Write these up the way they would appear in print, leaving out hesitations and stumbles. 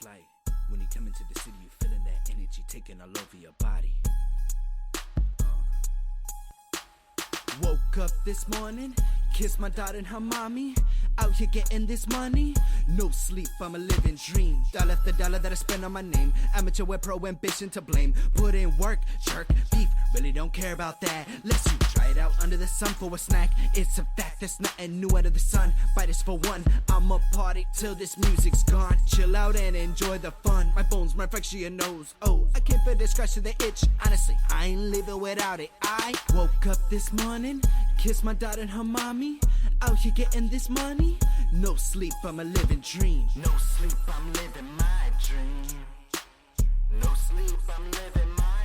it's like when you come into the city, you feeling that energy taking all over your body. Woke up this morning, kissed my daughter and her mommy. Out here getting this money, no sleep, I'm a living dream. Dollar after dollar that I spend on my name. Amateur with pro ambition to blame. Put in work, jerk, beef, really don't care about that. Let's you try it out under the sun for a snack. It's a fact, there's nothing new under the sun. Bite is for one, I'ma party till this music's gone. Chill out and enjoy the fun. My bones, my infection knows. Oh, I can't feel the scratch of the itch. Honestly, I ain't living without it. I woke up this morning, kissed my daughter and her mommy. Out here getting this money, no sleep, I'm a living dream. No sleep, I'm living my dream. No sleep, I'm living my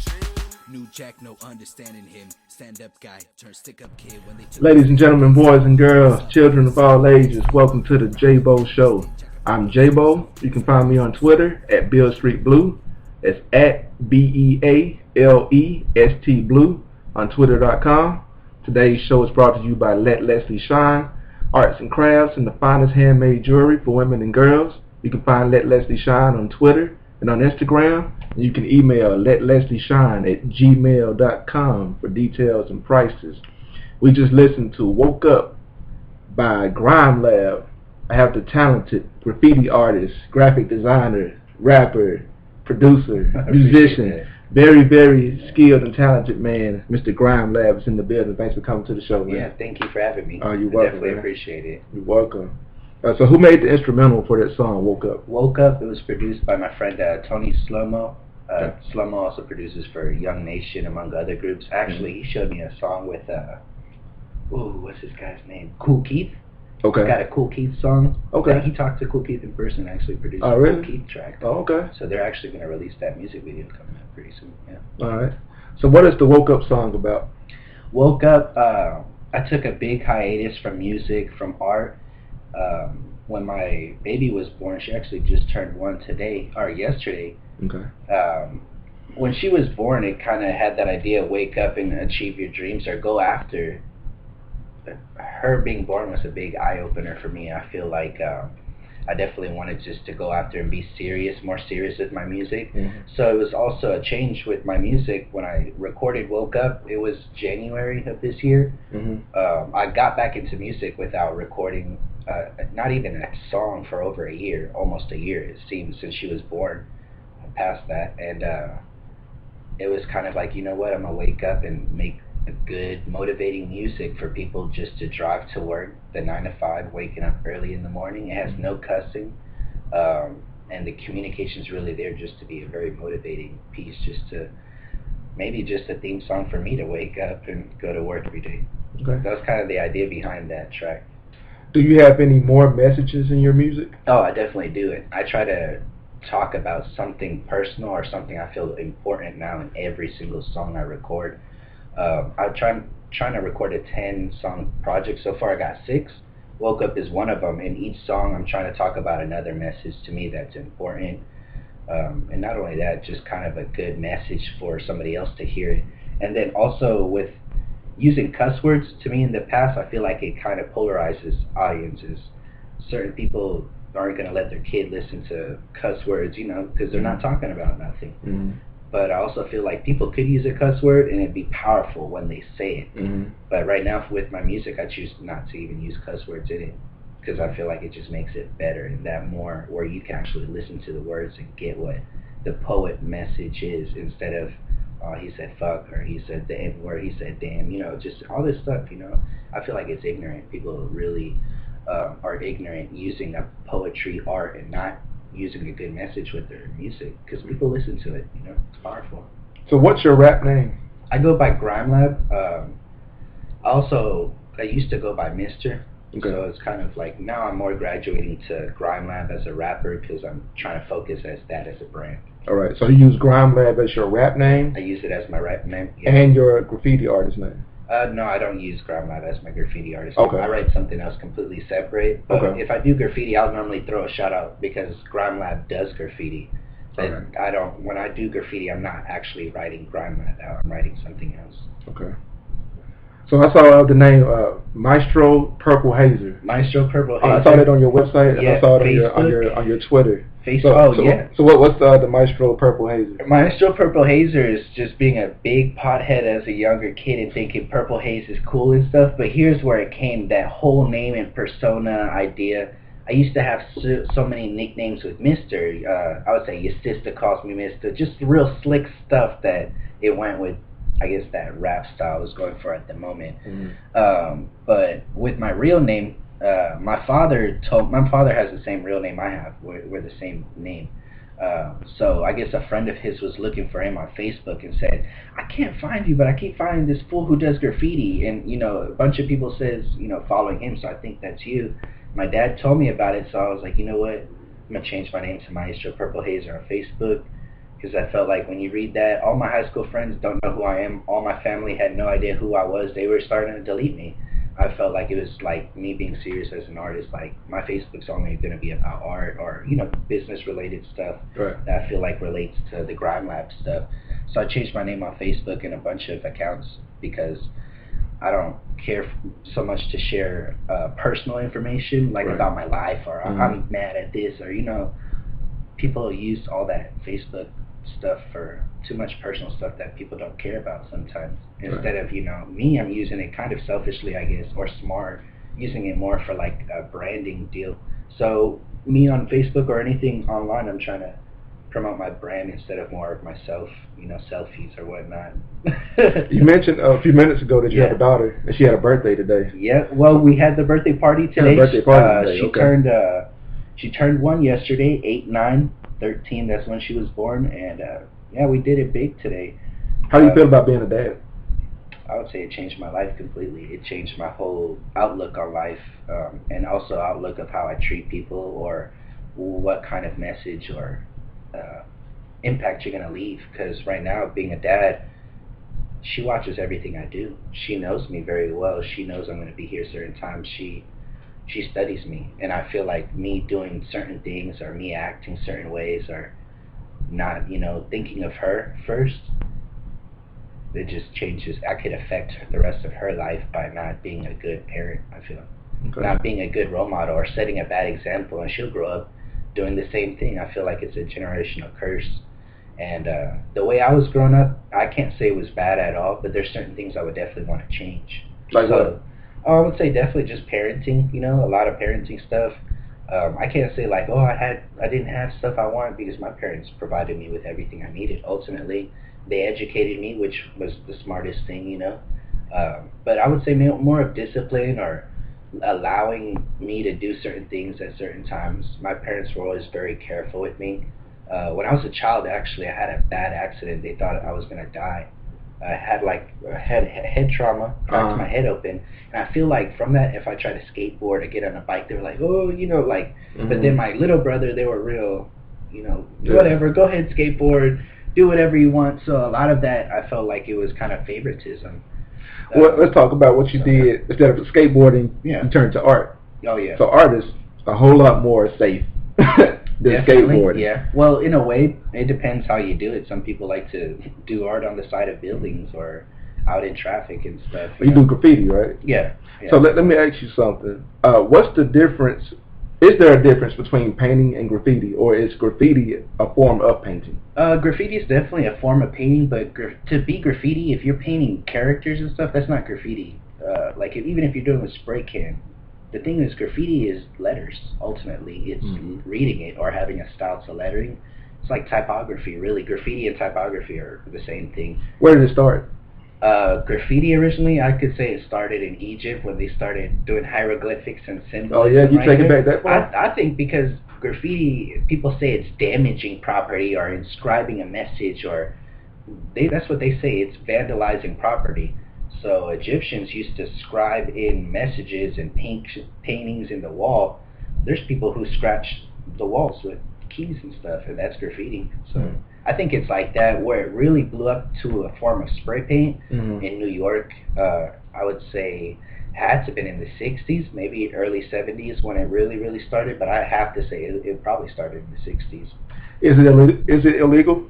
dream. New Jack, no understanding him. Stand-up guy, turn stick-up kid when they took. Ladies and gentlemen, boys and girls, children of all ages, welcome to the JayBo Show. I'm JayBo. You can find me on Twitter at Beale Street Blue. It's at BEALEST Blue on Twitter.com. Today's show is brought to you by Let Leslie Shine, arts and crafts and the finest handmade jewelry for women and girls. You can find Let Leslie Shine on Twitter and on Instagram. And you can email letleslieshine@gmail.com for details and prices. We just listened to Woke Up by Grime Lab. I have the talented graffiti artist, graphic designer, rapper, producer, musician, very, very skilled and talented man, Mr. Grime Lab is in the building. Thanks for coming to the show, man. Yeah, thank you for having me. Oh, you're I welcome. definitely Man. appreciate it. You're welcome. So who made the instrumental for that song, Woke Up? Woke Up, it was produced by my friend Tony Slomo. Slomo also produces for Young Nation, among other groups. Actually, he showed me a song with, what's this guy's name? Cool Keith. Okay. Got a Cool Keith song. Okay. He talked to Cool Keith in person, actually produced a really? Cool Keith track. Oh, okay. So they're actually going to release that music video coming up pretty soon. Yeah. All right. So what is the Woke Up song about? Woke Up, I took a big hiatus from music, from art. When my baby was born, she actually just turned 1 yesterday. Okay. When she was born, it kind of had that idea, wake up and achieve your dreams or go after. Her being born was a big eye-opener for me. I feel like I definitely wanted just to go after and be more serious with my music. Mm-hmm. So it was also a change with my music. When I recorded Woke Up, it was January of this year. Mm-hmm. I got back into music without recording not even a song for over a year, almost a year it seems, since she was born, past that. And it was kind of like, you know what, I'm going to wake up and make a good motivating music for people just to drive to work, the 9 to 5, waking up early in the morning. It has no cussing, and the communication's really there just to be a very motivating piece, just to maybe just a theme song for me to wake up and go to work every day. Okay. That was kind of the idea behind that track. Do you have any more messages in your music? Oh, I definitely do it. I try to talk about something personal or something I feel important now in every single song I record. I'm trying to record a 10-song project. So far I got 6. Woke Up is one of them. In each song I'm trying to talk about another message to me that's important. And not only that, just kind of a good message for somebody else to hear it. And then also with using cuss words, to me in the past, I feel like it kind of polarizes audiences. Certain people aren't going to let their kid listen to cuss words, because they're not talking about nothing. Mm-hmm. But I also feel like people could use a cuss word and it'd be powerful when they say it. Mm-hmm. But right now with my music, I choose not to even use cuss words in it, because I feel like it just makes it better, and that more where you can actually listen to the words and get what the poet message is, instead of he said fuck, or he said the N word, he said damn, just all this stuff. I feel like it's ignorant. People really are ignorant using a poetry art and not using a good message with their music, because people listen to it. It's powerful. So what's your rap name? I go by Grime Lab. I used to go by Mr. Okay. So it's kind of like now I'm more graduating to Grime Lab as a rapper, because I'm trying to focus as that as a brand. All right. So you use Grime Lab as your rap name? I use it as my rap name. Yeah. And your graffiti artist name? No, I don't use Grime Lab as my graffiti artist. Okay. I write something else completely separate. But okay. If I do graffiti, I'll normally throw a shout out, because Grime Lab does graffiti. But okay. when I do graffiti, I'm not actually writing Grime Lab out. I'm writing something else. Okay. So I saw the name Maestro Purple Hazer. Maestro Purple Hazer. I saw that on your website, and Yeah, I saw it Facebook. on your Twitter. Facebook. Yeah. So what's the Maestro Purple Hazer? Maestro Purple Hazer is just being a big pothead as a younger kid and thinking purple haze is cool and stuff. But here's where it came, that whole name and persona idea. I used to have so many nicknames with Mr. I would say your sister calls me Mr. Just real slick stuff that it went with, I guess, that rap style I was going for at the moment. Mm-hmm. But with my real name, my father has the same real name I have. We're the same name. So I guess a friend of his was looking for him on Facebook and said, I can't find you, but I keep finding this fool who does graffiti. And, a bunch of people says, following him, so I think that's you. My dad told me about it, so I was like, you know what? I'm going to change my name to Maestro Purple Hazer on Facebook. Because I felt like when you read that, all my high school friends don't know who I am. All my family had no idea who I was. They were starting to delete me. I felt like it was like me being serious as an artist. Like my Facebook's only going to be about art or business related stuff that I feel like relates to the Grime Lab stuff. So I changed my name on Facebook and a bunch of accounts because I don't care so much to share personal information like about my life or I'm mad at this or people use all that Facebook stuff for too much personal stuff that people don't care about sometimes. Instead of, me, I'm using it kind of selfishly, I guess, or smart, using it more for like a branding deal. So me on Facebook or anything online, I'm trying to promote my brand instead of more of myself, selfies or whatnot. You mentioned a few minutes ago that you have a daughter and she had a birthday today. Yeah, well, we had the birthday party today. She turned 1 yesterday, 8, 9, 13, that's when she was born, and we did it big today. How do you feel about being a dad? I would say it changed my life completely. It changed my whole outlook on life, and also outlook of how I treat people or what kind of message or impact you're going to leave. Because right now, being a dad, she watches everything I do. She knows me very well. She knows I'm going to be here certain times. She studies me, and I feel like me doing certain things or me acting certain ways or not, thinking of her first, it just changes. I could affect the rest of her life by not being a good parent, I feel. Not being a good role model or setting a bad example, and she'll grow up doing the same thing. I feel like it's a generational curse. And the way I was growing up, I can't say it was bad at all, but there's certain things I would definitely want to change. Like what? I would say definitely just parenting, a lot of parenting stuff. I can't say like, I didn't have stuff I wanted because my parents provided me with everything I needed. Ultimately, they educated me, which was the smartest thing, But I would say more of discipline or allowing me to do certain things at certain times. My parents were always very careful with me. When I was a child, actually, I had a bad accident. They thought I was going to die. I had head trauma, cracked my head open, and I feel like from that, if I try to skateboard or get on a bike, they were like, but then my little brother, they were real, whatever, go ahead, skateboard, do whatever you want. So a lot of that, I felt like it was kind of favoritism. Well, let's talk about what you did. Instead of skateboarding, you turned to art. Oh, yeah. So art is a whole lot more safe than skateboarding. Yeah. Well, in a way, it depends how you do it. Some people like to do art on the side of buildings or out in traffic and stuff. You do graffiti, right? Yeah. So let me ask you something. What's the difference? Is there a difference between painting and graffiti, or is graffiti a form of painting? Graffiti is definitely a form of painting, but to be graffiti, if you're painting characters and stuff, that's not graffiti. Even if you're doing a spray can, the thing is, graffiti is letters. Ultimately, it's reading it or having a style to lettering. It's like typography, really. Graffiti and typography are the same thing. Where did it start? Graffiti originally, I could say it started in Egypt when they started doing hieroglyphics and symbols. Oh yeah, you take it back that far? I think because graffiti, people say it's damaging property or inscribing a message, or that's what they say, it's vandalizing property. So Egyptians used to scribe in messages and paintings in the wall. There's people who scratch the walls with keys and stuff, and that's graffiti. So I think it's like that, where it really blew up to a form of spray paint in New York. I would say had to have been in the 60s, maybe early 70s when it really started, but I have to say it probably started in the 60s. Is it illegal?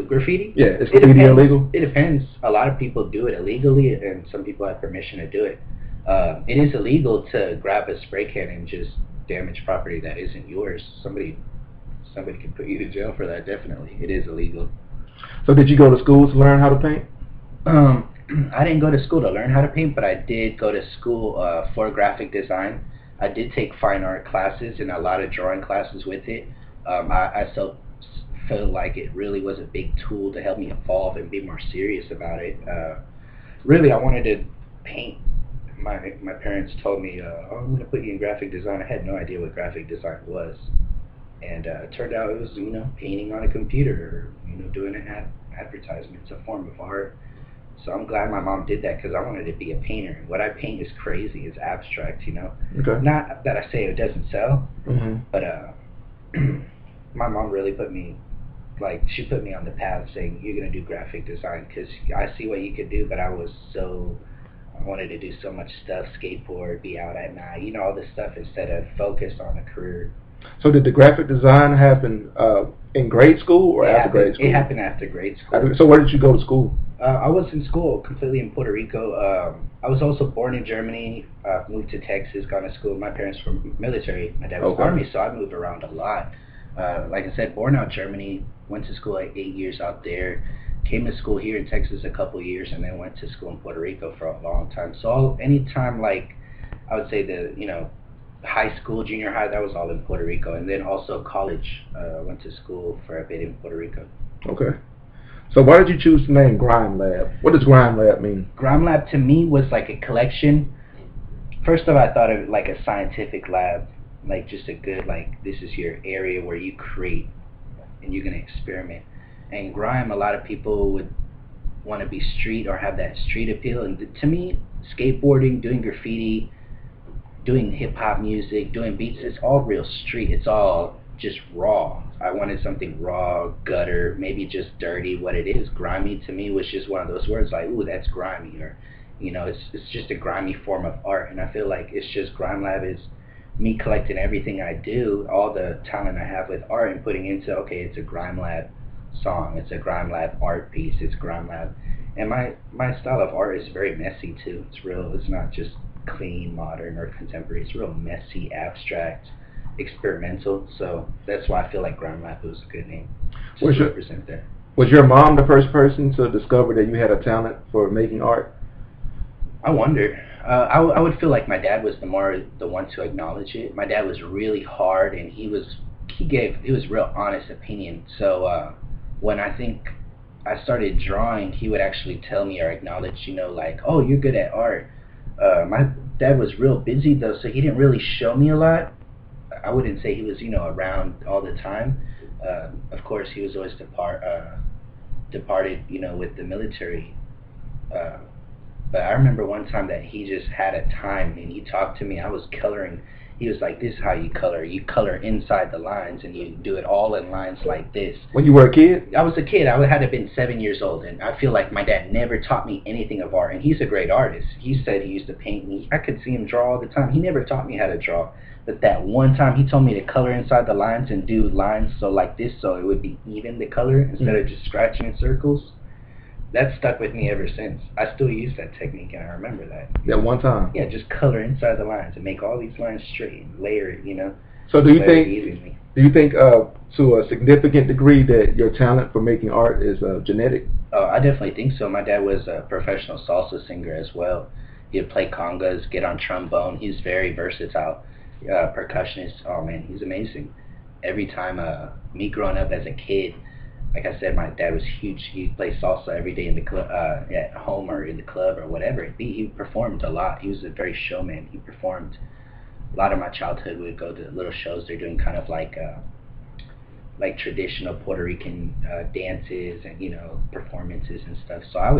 Graffiti? Yeah, is graffiti illegal? It depends. A lot of people do it illegally, and some people have permission to do it. It is illegal to grab a spray can and just damage property that isn't yours. Somebody can put you to jail for that, definitely. It is illegal. So did you go to school to learn how to paint? I didn't go to school to learn how to paint, but I did go to school for graphic design. I did take fine art classes and a lot of drawing classes with it. I felt like it really was a big tool to help me evolve and be more serious about it. Really, I wanted to paint. My parents told me, oh, I'm going to put you in graphic design. I had no idea what graphic design was. And it turned out it was, painting on a computer, or, doing an advertisement. It's a form of art. So I'm glad my mom did that because I wanted to be a painter. What I paint is crazy. It's abstract, Okay. Not that I say it doesn't sell, but my mom really put me on the path saying, you're going to do graphic design because I see what you could do, but I wanted to do so much stuff, skateboard, be out at night, all this stuff instead of focus on a career. So did the graphic design happen in grade school or after grade school? It happened after grade school. So where did you go to school? I was in school completely in Puerto Rico. I was also born in Germany, moved to Texas, gone to school. My parents were military. My dad was Army, so I moved around a lot. Like I said, born out in Germany, went to school like 8 years out there, came to school here in Texas a couple years, and then went to school in Puerto Rico for a long time. So anytime, I would say high school, junior high, that was all in Puerto Rico. And then also college, went to school for a bit in Puerto Rico. Okay. So why did you choose the name Grime Lab? What does Grime Lab mean? Grime Lab to me was like a collection. First of all, I thought of it like a scientific lab, like just a good, this is your area where you create and you're going to experiment. And grime, a lot of people would want to be street or have that street appeal. And to me, skateboarding, doing graffiti, doing hip-hop music, doing beats, it's all real street. It's all just raw. I wanted something raw, gutter, maybe just dirty. What it is, grimy to me was just one of those words like, ooh, that's grimy, or it's just a grimy form of art. And I feel like it's just Grime Lab is me collecting everything I do, all the talent I have with art, and putting into, okay, it's a Grime Lab song, it's a Grime Lab art piece, it's Grime Lab. And my style of art is very messy too. It's real, it's not just clean, modern, or contemporary. It's real messy, abstract, experimental. So that's why I feel like Grime Lab was a good name to represent that. Was your mom the first person to discover that you had a talent for making art? I wonder. I would feel like my dad was the one to acknowledge it. My dad was really hard, and he was real honest opinion. So when I think I started drawing, he would actually tell me or acknowledge, oh, you're good at art. My dad was real busy though, so he didn't really show me a lot. I wouldn't say he was, around all the time. Of course, he was always departed, with the military. But I remember one time that he just had a time and he talked to me. I was coloring. He was like, this is how you color. You color inside the lines and you do it all in lines like this. When you were a kid? I was a kid. I had to have been 7 years old. And I feel like my dad never taught me anything of art. And he's a great artist. He said he used to paint me. I could see him draw all the time. He never taught me how to draw. But that one time he told me to color inside the lines and do lines so like this so it would be even the color instead of just scratching in circles. That stuck with me ever since. I still use that technique, and I remember that. That one time? Yeah, just color inside the lines and make all these lines straight and layer it, So do you think to a significant degree that your talent for making art is genetic? I definitely think so. My dad was a professional salsa singer as well. He'd play congas, get on trombone. He's very versatile. Percussionist. Oh, man, he's amazing. Every time, me growing up as a kid, like I said, my dad was huge. He played salsa every day in the club, at home or in the club or whatever it be. He performed a lot. He was a very showman. He performed. A lot of my childhood would go to little shows. They're doing kind of like traditional Puerto Rican dances and performances and stuff. So I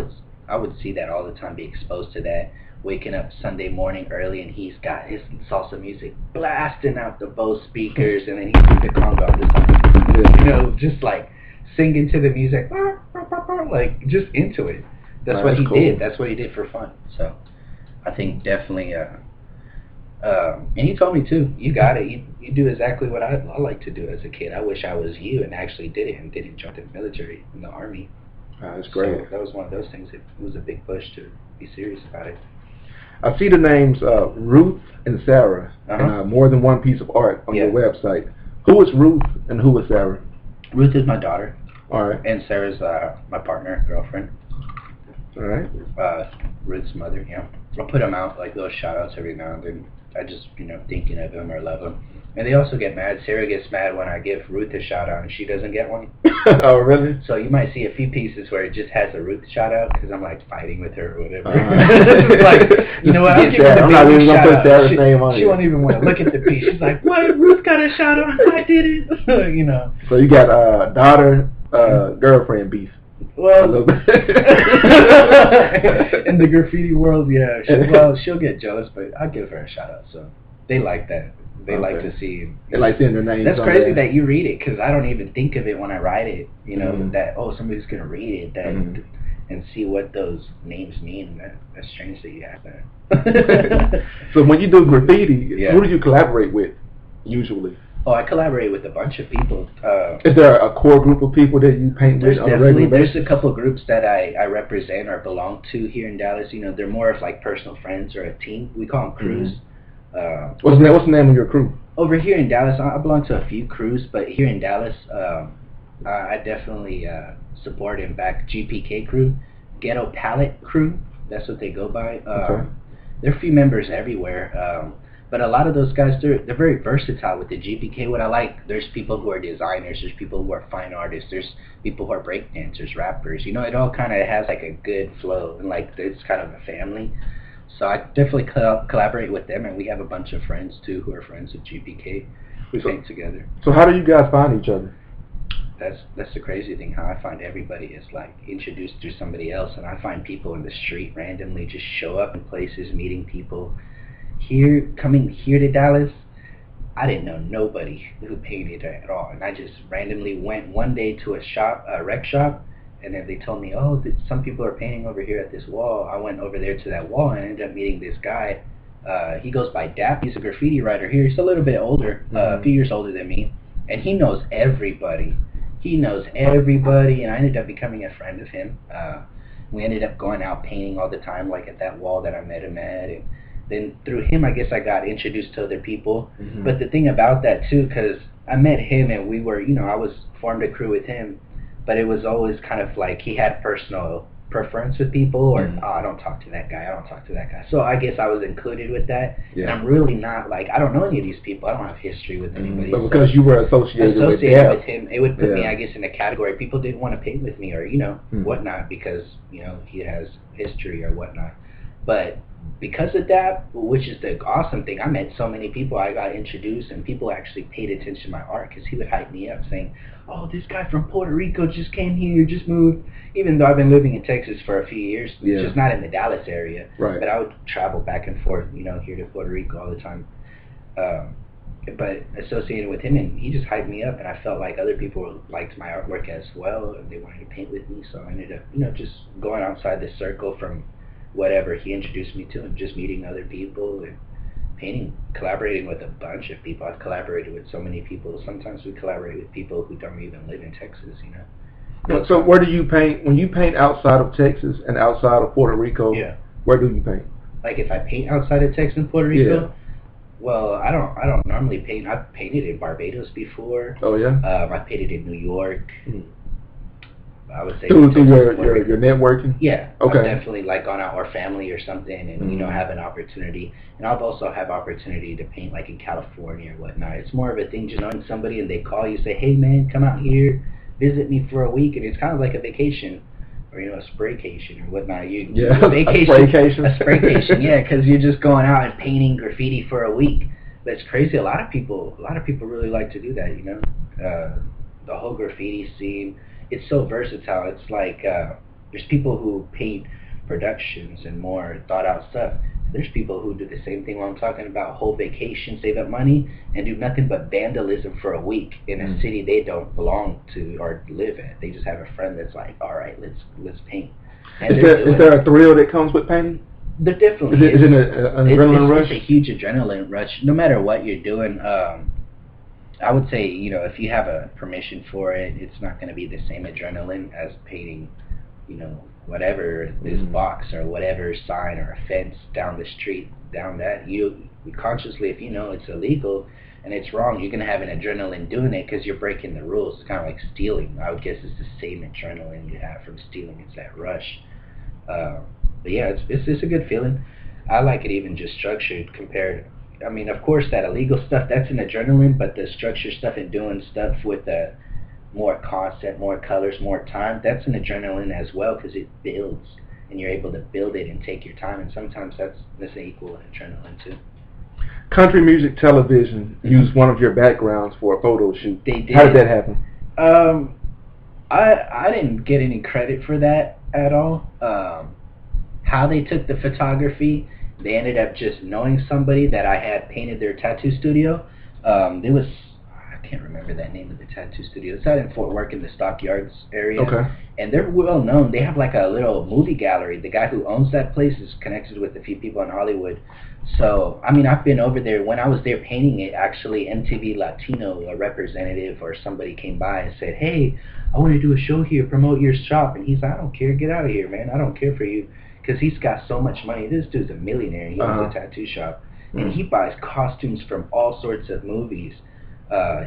would see that all the time, be exposed to that. Waking up Sunday morning early and he's got his salsa music blasting out the Bose speakers, and then he's doing the conga on the side. Just like singing to the music, like just into it. That's what he did. That's what he did for fun. So I think definitely, and he told me too, you got it. You do exactly what I like to do as a kid. I wish I was you and actually did it and didn't join the military in the Army. That's great. So that was one of those things. It was a big push to be serious about it. I see the names Ruth and Sarah and more than one piece of art on your website. Who is Ruth and who is Sarah? Ruth is my daughter. All right. And Sarah's my partner, girlfriend. All right. Ruth's mother, yeah. I'll put them out, like little shout-outs every now and then. I just, thinking of them or love them. And they also get mad. Sarah gets mad when I give Ruth a shout-out and she doesn't get one. Oh, really? So you might see a few pieces where it just has a Ruth shout-out because I'm, like, fighting with her or whatever. Like, you know what, I'll give her the I'm not even going to put Sarah's name on it. She won't even want to look at the piece. She's like, what? Ruth got a shout-out and I did it. So you got daughter, girlfriend beef. Well, in the graffiti world, yeah. She'll get jealous, but I'll give her a shout out. So they like that. They like to see. They like seeing their names. That's crazy that you read it because I don't even think of it when I write it. That somebody's gonna read it and see what those names mean. That's strange that you ask that. So when you do graffiti, who do you collaborate with usually? Oh, I collaborate with a bunch of people. Is there a core group of people that you paint with on a regular basis? There's a couple of groups that I represent or belong to here in Dallas. They're more of like personal friends or a team. We call them crews. What's the name of your crew? Over here in Dallas, I belong to a few crews, but here in Dallas, I definitely support and back GPK crew, Ghetto Palette crew. That's what they go by. There are a few members everywhere. But a lot of those guys, they're very versatile with the GPK. What I like, there's people who are designers, there's people who are fine artists, there's people who are breakdancers, rappers. It all kind of has like a good flow, and like it's kind of a family. So I definitely collaborate with them, and we have a bunch of friends too who are friends with GPK. We paint together. So how do you guys find each other? That's the crazy thing. How I find everybody is like introduced through somebody else, and I find people in the street randomly just show up in places, meeting people. Coming here to Dallas, I didn't know nobody who painted at all, and I just randomly went one day to a rec shop, and then they told me, some people are painting over here at this wall. I went over there to that wall and ended up meeting this guy. He goes by Dap. He's a graffiti writer here. He's a little bit older, a few years older than me, and he knows everybody. And I ended up becoming a friend of him. We ended up going out painting all the time, like at that wall that I met him at, and then through him, I guess I got introduced to other people. But the thing about that too, because I met him and we were, I was formed a crew with him, but it was always kind of like he had personal preference with people, or I don't talk to that guy. So I guess I was included with that. And I'm really not like, I don't know any of these people. I don't have history with anybody. But because you were associated with him, it would put me, I guess, in a category. People didn't want to paint with me or whatnot because he has history or whatnot. But because of that, which is the awesome thing, I met so many people. I got introduced, and people actually paid attention to my art because he would hype me up saying, this guy from Puerto Rico just came here, just moved. Even though I've been living in Texas for a few years, just not in the Dallas area. Right. But I would travel back and forth, here to Puerto Rico all the time. But associated with him, and he just hyped me up, and I felt like other people liked my artwork as well, and they wanted to paint with me. So I ended up, just going outside the circle from whatever he introduced me to, and just meeting other people and painting, collaborating with a bunch of people. I've collaborated with so many people. Sometimes we collaborate with people who don't even live in Texas, So where do you paint, when you paint outside of Texas and outside of Puerto Rico, where do you paint? Like if I paint outside of Texas and Puerto Rico, well, I don't normally paint. I've painted in Barbados before. Oh yeah? I painted in New York. I would say through your networking. Yeah, okay. I've definitely like gone out or family or something, and have an opportunity. And I've also have opportunity to paint like in California or whatnot. It's more of a thing just knowing somebody, and they call you, say, hey man, come out here, visit me for a week, and it's kind of like a vacation, or a spraycation or whatnot. A spraycation, yeah, because you're just going out and painting graffiti for a week. That's crazy. A lot of people really like to do that. The whole graffiti scene. It's so versatile. It's like there's people who paint productions and more thought out stuff. There's people who do the same thing while I'm talking about whole vacation, save up money, and do nothing but vandalism for a week in a city they don't belong to or live in. They just have a friend that's like, all right, let's paint. And is there a thrill that comes with painting? There definitely Is it an adrenaline rush? It's a huge adrenaline rush. No matter what you're doing, I would say, you know, if you have a permission for it, it's not going to be the same adrenaline as painting, you know, whatever this box or whatever sign or a fence down the street, down that. You consciously, if you know it's illegal and it's wrong, you're going to have an adrenaline doing it because you're breaking the rules. It's kind of like stealing. I would guess it's the same adrenaline you have from stealing. It's that rush. But yeah, it's a good feeling. I like it even just structured compared. I mean, of course, that illegal stuff, that's an adrenaline, but the structure stuff and doing stuff with more concept, more colors, more time, that's an adrenaline as well because it builds, and you're able to build it and take your time, and sometimes that's equal adrenaline too. Country Music Television used one of your backgrounds for a photo shoot. They did. How did that happen? I didn't get any credit for that at all. How they took the photography, they ended up just knowing somebody that I had painted their tattoo studio. There was, I can't remember that name of the tattoo studio. It's out in Fort Worth in the Stockyards area. Okay. And they're well known. They have like a little movie gallery. The guy who owns that place is connected with a few people in Hollywood. So, I mean, I've been over there. When I was there painting it, actually MTV Latino, a representative or somebody came by and said, hey, I want to do a show here, promote your shop. And he's like, I don't care, get out of here, man. I don't care for you. Because he's got so much money. This dude's a millionaire. He owns a tattoo shop. And he buys costumes from all sorts of movies.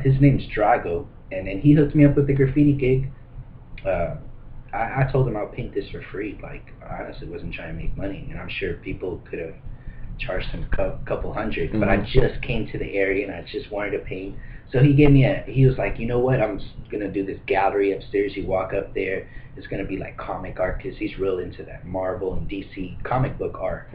His name's Drago. And he hooked me up with the graffiti gig. I told him I'll paint this for free. Like, I honestly wasn't trying to make money. And I'm sure people could have charged him a couple hundred. But I just came to the area and I just wanted to paint. So he gave me he was like, you know what, I'm going to do this gallery upstairs. You walk up there, it's going to be like comic art because he's real into that Marvel and DC comic book art.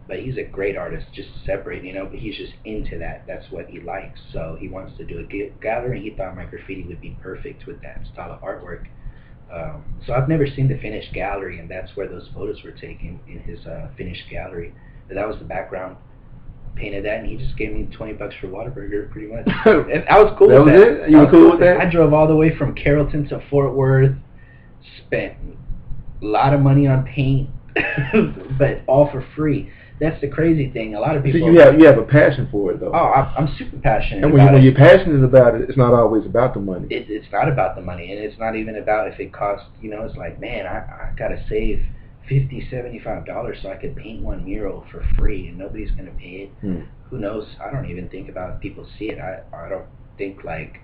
But he's a great artist, just separate, you know, but he's just into that. That's what he likes. So he wants to do a gallery. He thought my graffiti would be perfect with that style of artwork. So I've never seen the finished gallery, and that's where those photos were taken, in his finished gallery. But that was the background. Painted that, and he just gave me $20 for Whataburger, pretty much. And I was cool with that. It? You were cool with that? I drove all the way from Carrollton to Fort Worth, spent a lot of money on paint, but all for free. That's the crazy thing. A lot of people. So you have a passion for it, though. Oh, I'm super passionate. And when you're passionate about it, it's not always about the money. It's not about the money, and it's not even about if it costs. You know, it's like, man, I gotta save $50, $75 so I could paint one mural for free, and nobody's gonna pay it. Who knows? I don't even think about if people see it. I don't think like,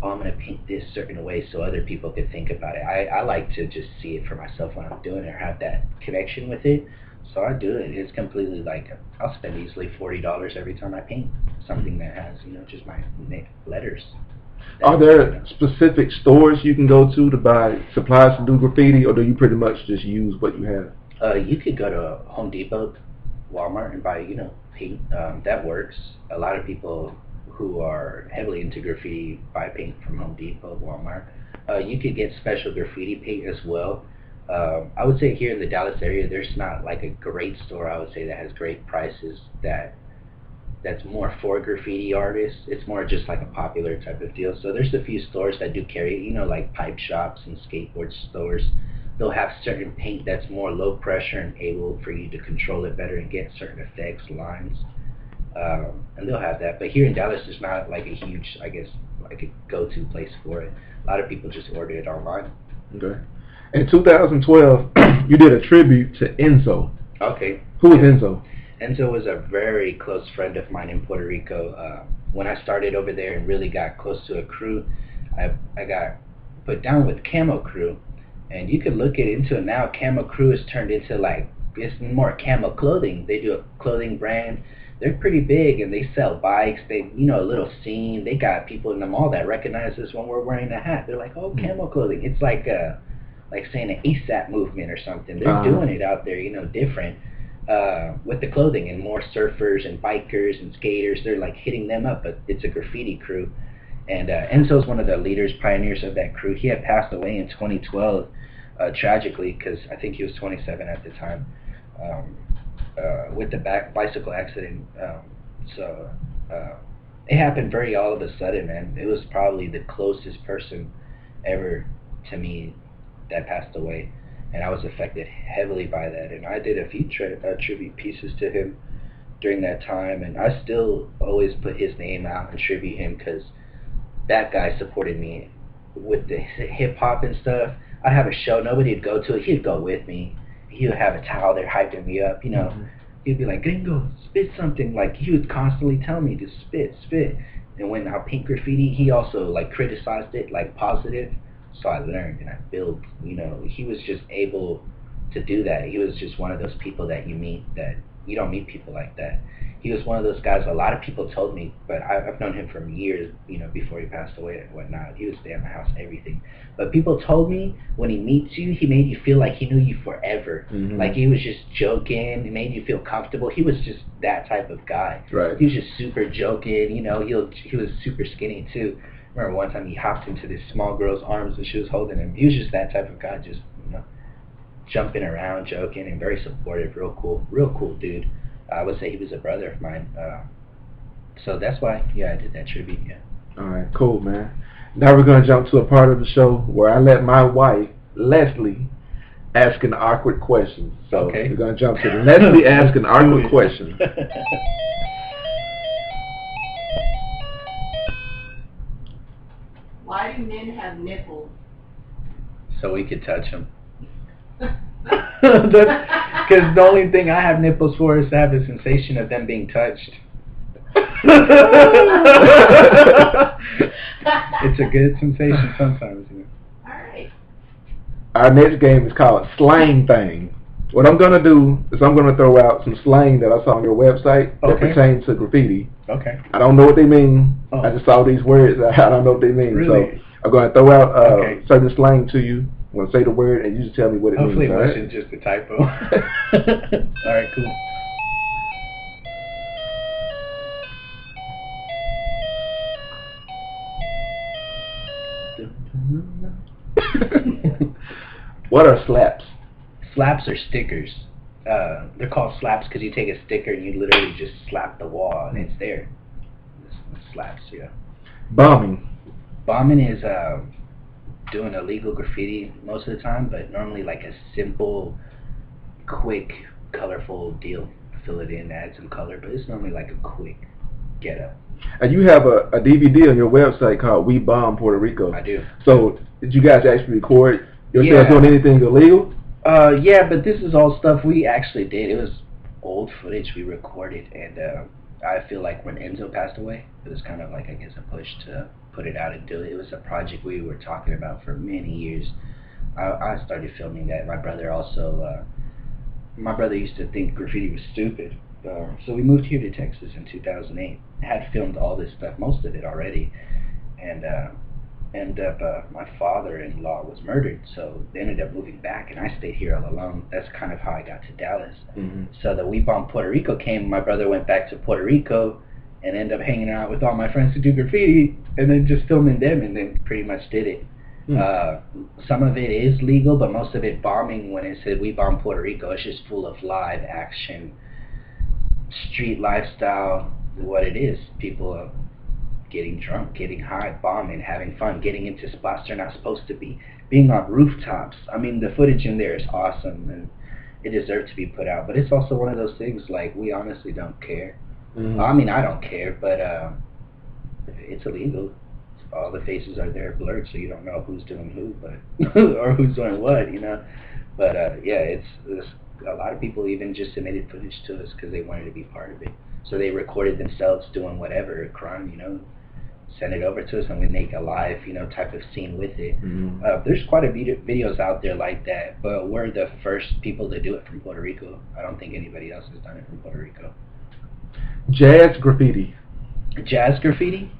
oh, I'm gonna paint this certain way so other people could think about it. I like to just see it for myself when I'm doing it, or have that connection with it. So I do it. It's completely like, I'll spend easily $40 every time I paint something that has, you know, just my letters. Are there specific stores you can go to buy supplies to do graffiti, or do you pretty much just use what you have? You could go to Home Depot, Walmart, and buy, you know, paint. That works. A lot of people who are heavily into graffiti buy paint from Home Depot, Walmart. You could get special graffiti paint as well. I would say here in the Dallas area, there's not like a great store, I would say, that has great prices that's more for graffiti artists. It's more just like a popular type of deal. So there's a few stores that do carry it, you know, like pipe shops and skateboard stores. They'll have certain paint that's more low pressure and able for you to control it better and get certain effects, lines. And they'll have that. But here in Dallas, there's not like a huge, I guess, like a go-to place for it. A lot of people just order it online. Okay. In 2012, you did a tribute to Enzo. Okay. Who is Enzo? Enzo was a very close friend of mine in Puerto Rico. When I started over there and really got close to a crew, I got put down with Camo Crew. And you could look into it now. Camo Crew has turned into like, it's more camo clothing. They do a clothing brand. They're pretty big, and they sell bikes. They, you know, a little scene. They got people in the mall that recognize us when we're wearing a hat. They're like, oh, camo clothing. It's like saying an ASAP movement or something. They're doing it out there, you know, different with the clothing, and more surfers and bikers and skaters. They're like hitting them up, but it's a graffiti crew. And Enzo's one of the leaders, pioneers of that crew. He had passed away in 2012, tragically, because I think he was 27 at the time, with the bicycle accident. So it happened very all of a sudden, man. It was probably the closest person ever to me that passed away. and I was affected heavily by that. And I did a few tribute pieces to him during that time, and I still always put his name out and tribute him because that guy supported me with the hip hop and stuff. I'd have a show, nobody would go to it. He'd go with me. He would have a towel there hyping me up, you know. He'd be like, "Gringo, spit something." Like, he would constantly tell me to spit. And when I paint graffiti, he also like criticized it, like positive. So I learned and I built. You know, he was just able to do that. He was just one of those people that you meet that you don't meet people like that. He was one of those guys. A lot of people told me, but I've known him for years. You know, before he passed away and whatnot. He would stay at my house, everything. But people told me when he meets you, he made you feel like he knew you forever. Like he was just joking. He made you feel comfortable. He was just that type of guy. Right. He was just super joking. You know, he was super skinny too. I remember one time he hopped into this small girl's arms and she was holding him. He was just that type of guy, just, you know, jumping around, joking, and very supportive. Real cool dude. I would say he was a brother of mine. So that's why, yeah, I did that tribute, yeah. All right, cool, man. Now we're going to jump to a part of the show where I let my wife, Leslie, ask an awkward question. So okay. We're going to jump to Leslie ask an awkward question. Why do men have nipples? So we could touch them. Because the only thing I have nipples for is to have the sensation of them being touched. It's a good sensation sometimes. You know? Alright. Our next game is called Slang Thing. What I'm going to do is I'm going to throw out some slang that I saw on your website that pertains to graffiti. Okay. I don't know what they mean. I just saw these words. I don't know what they mean. Really? So I'm going to throw out certain slang to you. I'm going to say the word and you just tell me what it Hopefully means. Hopefully it wasn't just a typo. Alright, cool. What are slaps? Slaps are stickers. They're called slaps because you take a sticker and you literally just slap the wall and it's there. It's slaps, yeah. Bombing. Bombing is doing illegal graffiti most of the time, but normally like a simple, quick, colorful deal. Fill it in, add some color, but it's normally like a quick get up. And you have a DVD on your website called We Bomb Puerto Rico. I do. So did you guys actually record yourself doing anything illegal? Yeah, but this is all stuff we actually did. It was old footage we recorded, and I feel like when Enzo passed away, it was kind of like, I guess, a push to put it out and do it. It was a project we were talking about for many years. I started filming that. My brother also, my brother used to think graffiti was stupid. So we moved here to Texas in 2008. Had filmed all this stuff, most of it already, and ended up my father-in-law was murdered, so they ended up moving back, and I stayed here all alone. That's kind of how I got to Dallas. So the We Bomb Puerto Rico came. My brother went back to Puerto Rico and ended up hanging out with all my friends to do graffiti, and then just filming them, and then pretty much did it. Some of it is legal, but most of it bombing. When it said We Bomb Puerto Rico, it's just full of live action, street lifestyle. What it is, people getting drunk, getting high, bombing, having fun, getting into spots they're not supposed to be, being on rooftops. I mean, the footage in there is awesome, and it deserves to be put out. But it's also one of those things, like, we honestly don't care. I mean, I don't care, but it's illegal. All the faces are there blurred, so you don't know who's doing who, but or who's doing what, you know. But yeah, it's a lot of people even just submitted footage to us because they wanted to be part of it. So they recorded themselves doing whatever crime, you know, send it over to us, and we make a live, you know, type of scene with it. There's quite a videos out there like that, but we're the first people to do it from Puerto Rico. I don't think anybody else has done it from Puerto Rico. Jazz graffiti. Jazz graffiti?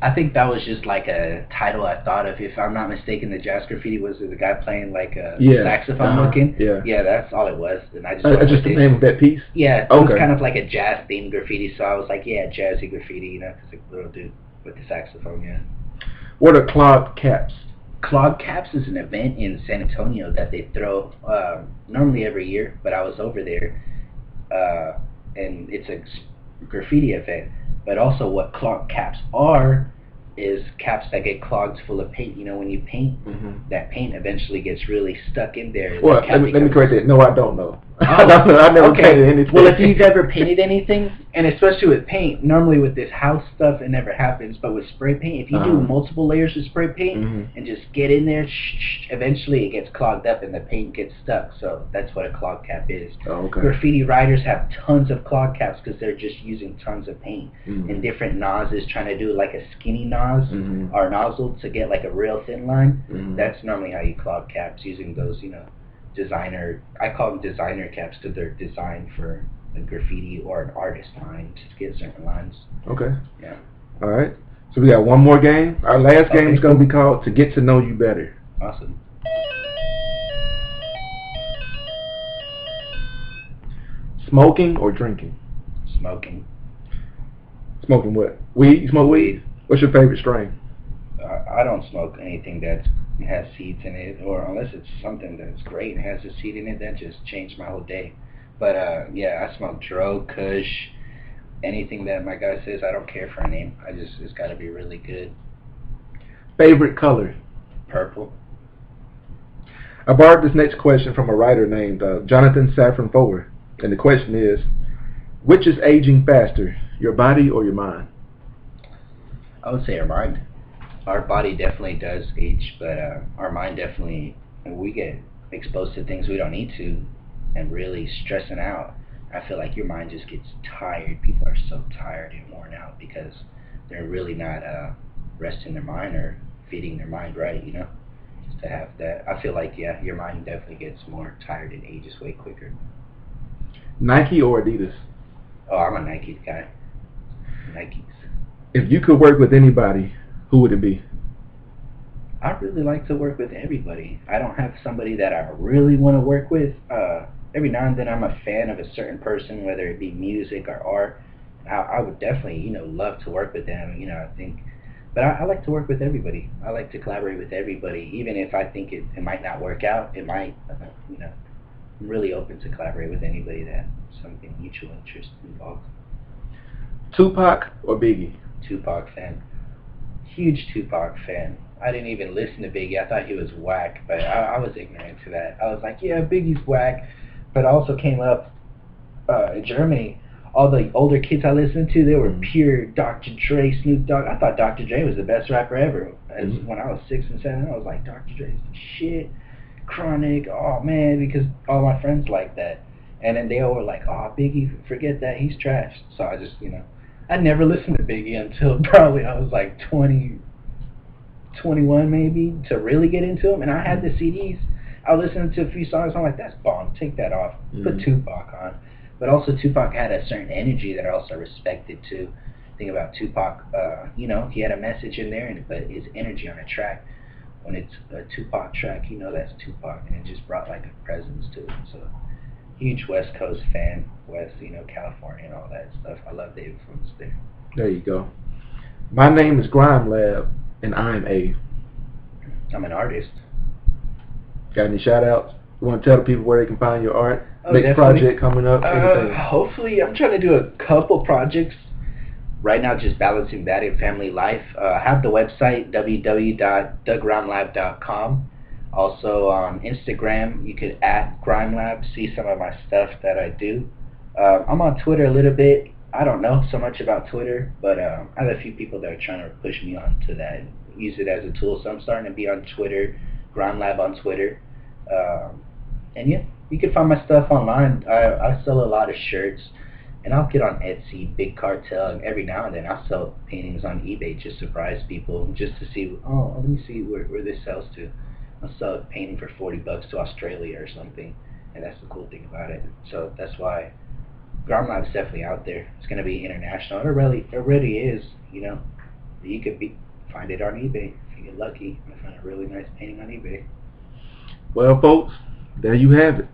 I think that was just like a title I thought of. If I'm not mistaken, the jazz graffiti was the guy playing like a saxophone looking. Yeah, that's all it was. And I just the name of that piece? Yeah, it was kind of like a jazz themed graffiti, so I was like, yeah, jazzy graffiti, you know, because a little dude with the saxophone, yeah. What are clogged caps? Clogged caps is an event in San Antonio that they throw normally every year, but I was over there, and it's a graffiti event. But also what clogged caps are is caps that get clogged full of paint. You know, when you paint, that paint eventually gets really stuck in there. Well, let me correct that. No, I don't know. I never Okay. painted anything. Well, if you've ever painted anything, and especially with paint, normally with this house stuff, it never happens. But with spray paint, if you do multiple layers of spray paint and just get in there, eventually it gets clogged up and the paint gets stuck. So that's what a clog cap is. Oh, okay. Graffiti writers have tons of clog caps because they're just using tons of paint and different nozzles, trying to do like a skinny nozzle or nozzle to get like a real thin line. That's normally how you clog caps, using those, you know, designer, I call them designer caps because they're designed for a graffiti or an artist line to get certain lines. Okay. Yeah. All right. So we got one more game. Our last game is going to be called To Get to Know You Better. Awesome. Smoking or drinking? Smoking. Smoking what? Weed? You smoke weed? What's your favorite strain? I don't smoke anything that has seeds in it, or unless it's something that's great and has a seed in it, that just changed my whole day. But yeah, I smoke Dro, Kush, anything that my guy says. I don't care for a name. It's got to be really good. Favorite color? Purple. I borrowed this next question from a writer named Jonathan Safran Foer, and the question is, which is aging faster, your body or your mind? I would say our mind. Our body definitely does age, but our mind definitely, we get exposed to things we don't need to and really stressing out. I feel like your mind just gets tired. People are so tired and worn out because they're really not resting their mind or feeding their mind right, you know, just to have that. I feel like, yeah, your mind definitely gets more tired and ages way quicker. Nike or Adidas? Oh, I'm a Nike guy. Nikes. If you could work with anybody, who would it be? I really like to work with everybody. I don't have somebody that I really want to work with. Every now and then I'm a fan of a certain person, whether it be music or art. I would definitely, you know, love to work with them, you know, I think. But I like to work with everybody. I like to collaborate with everybody. Even if I think it might not work out, it might, you know. I'm really open to collaborate with anybody that something mutual interest involved. Tupac or Biggie? Tupac fan. Huge Tupac fan. I didn't even listen to Biggie. I thought he was whack, but I was ignorant to that. I was like, yeah, Biggie's whack. But I also came up in Germany. All the older kids I listened to, they were pure Dr. Dre, Snoop Dogg. I thought Dr. Dre was the best rapper ever. When I was 6 and 7, I was like, Dr. Dre's the shit. Chronic, oh man, because all my friends like that. And then they all were like, oh, Biggie, forget that, he's trash. So I just, you know, I never listened to Biggie until probably I was like 20, 21 maybe, to really get into him. And I had the CDs. I was listening to a few songs. I'm like, that's bomb. Take that off. Put Tupac on. But also Tupac had a certain energy that I also respected too. Think about Tupac. You know, he had a message in there, but his energy on a track. When it's a Tupac track, you know that's Tupac, and it just brought like a presence to it. So, huge West Coast fan, you know, California and all that stuff. I love the influence there. There you go. My name is Grime Lab, and I'm an artist. Got any shout outs? You want to tell the people where they can find your art? Next Definitely. project coming up? Hopefully, I'm trying to do a couple projects. Right now, just balancing that in family life. I have the website, www.thegrimelab.com. Also on Instagram, you could @GrimeLab, see some of my stuff that I do. I'm on Twitter a little bit. I don't know so much about Twitter, but I have a few people that are trying to push me onto that, use it as a tool. So I'm starting to be on Twitter, GrimeLab on Twitter. And yeah, you can find my stuff online. I sell a lot of shirts. And I'll get on Etsy, Big Cartel, and every now and then I'll sell paintings on eBay, just surprise people, just to see, oh, let me see where this sells to. I'll sell a painting for $40 to Australia or something, and that's the cool thing about it. So that's why Grime Lab is definitely out there. It's going to be international. It already is, you know. You could find it on eBay if you get lucky. I find a really nice painting on eBay. Well, folks, there you have it.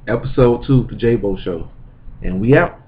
Episode 2 of the JayBo Show. And we out.